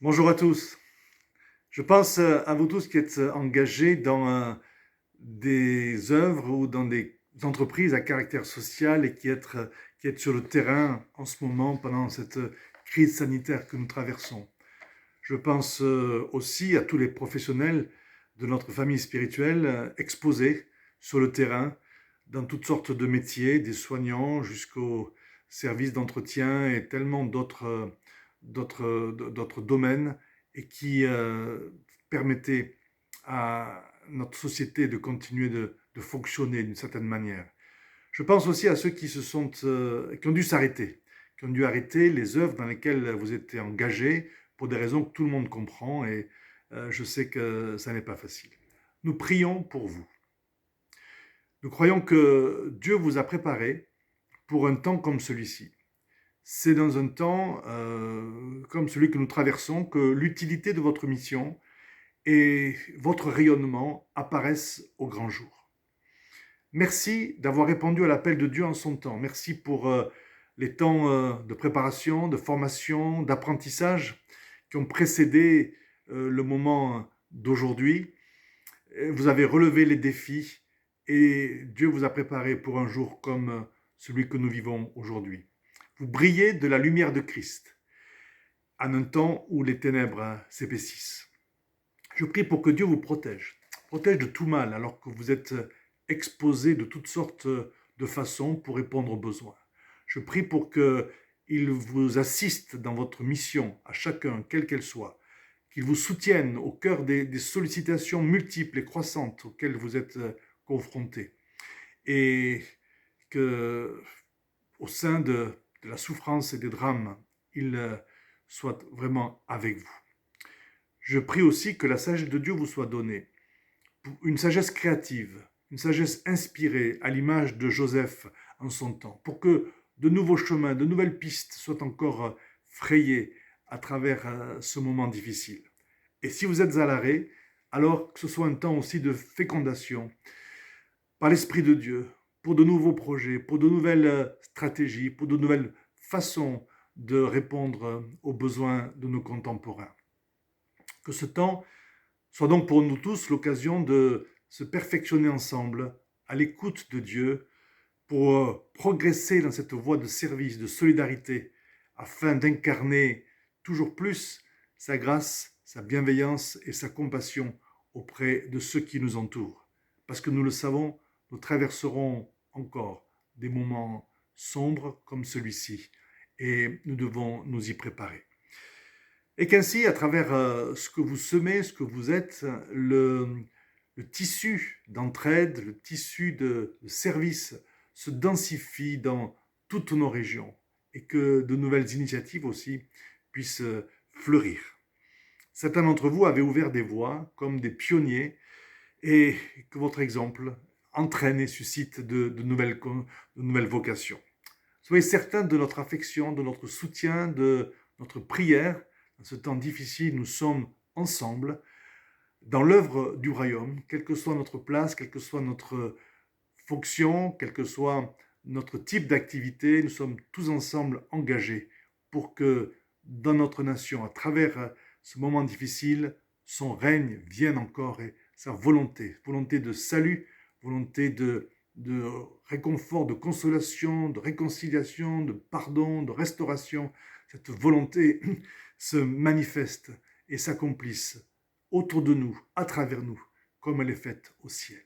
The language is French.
Bonjour à tous. Je pense à vous tous qui êtes engagés dans des œuvres ou dans des entreprises à caractère social et qui êtes sur le terrain en ce moment pendant cette crise sanitaire que nous traversons. Je pense aussi à tous les professionnels de notre famille spirituelle exposés sur le terrain dans toutes sortes de métiers, des soignants jusqu'aux services d'entretien et tellement d'autres domaines et qui permettaient à notre société de continuer de fonctionner d'une certaine manière. Je pense aussi à ceux qui ont dû s'arrêter, qui ont dû arrêter les œuvres dans lesquelles vous étiez engagés pour des raisons que tout le monde comprend et je sais que ça n'est pas facile. Nous prions pour vous. Nous croyons que Dieu vous a préparé pour un temps comme celui-ci. C'est dans un temps comme celui que nous traversons que l'utilité de votre mission et votre rayonnement apparaissent au grand jour. Merci d'avoir répondu à l'appel de Dieu en son temps. Merci pour les temps de préparation, de formation, d'apprentissage qui ont précédé le moment d'aujourd'hui. Vous avez relevé les défis et Dieu vous a préparé pour un jour comme celui que nous vivons aujourd'hui. Vous brillez de la lumière de Christ en un temps où les ténèbres s'épaississent. Je prie pour que Dieu vous protège de tout mal alors que vous êtes exposés de toutes sortes de façons pour répondre aux besoins. Je prie pour qu'il vous assiste dans votre mission, à chacun, quelle qu'elle soit, qu'il vous soutienne au cœur des sollicitations multiples et croissantes auxquelles vous êtes confrontés, et que, au sein de la souffrance et des drames, il soit vraiment avec vous. Je prie aussi que la sagesse de Dieu vous soit donnée, une sagesse créative, une sagesse inspirée à l'image de Joseph en son temps, pour que de nouveaux chemins, de nouvelles pistes soient encore frayées à travers ce moment difficile. Et si vous êtes à l'arrêt, alors que ce soit un temps aussi de fécondation par l'Esprit de Dieu, pour de nouveaux projets, pour de nouvelles stratégies, pour de nouvelles façons de répondre aux besoins de nos contemporains. Que ce temps soit donc pour nous tous l'occasion de se perfectionner ensemble à l'écoute de Dieu pour progresser dans cette voie de service, de solidarité, afin d'incarner toujours plus sa grâce, sa bienveillance et sa compassion auprès de ceux qui nous entourent. Parce que nous le savons, nous traverserons encore des moments sombres comme celui-ci et nous devons nous y préparer. Et qu'ainsi, à travers ce que vous semez, ce que vous êtes, le tissu d'entraide, le tissu de service se densifie dans toutes nos régions et que de nouvelles initiatives aussi puissent fleurir. Certains d'entre vous avaient ouvert des voies comme des pionniers et que votre exemple entraîne et suscite de nouvelles vocations. Soyez certains de notre affection, de notre soutien, de notre prière. Dans ce temps difficile, nous sommes ensemble dans l'œuvre du royaume, quelle que soit notre place, quelle que soit notre fonction, quel que soit notre type d'activité, nous sommes tous ensemble engagés pour que dans notre nation, à travers ce moment difficile, son règne vienne encore et sa volonté de salut, volonté de réconfort, de consolation, de réconciliation, de pardon, de restauration, cette volonté se manifeste et s'accomplisse autour de nous, à travers nous, comme elle est faite au ciel.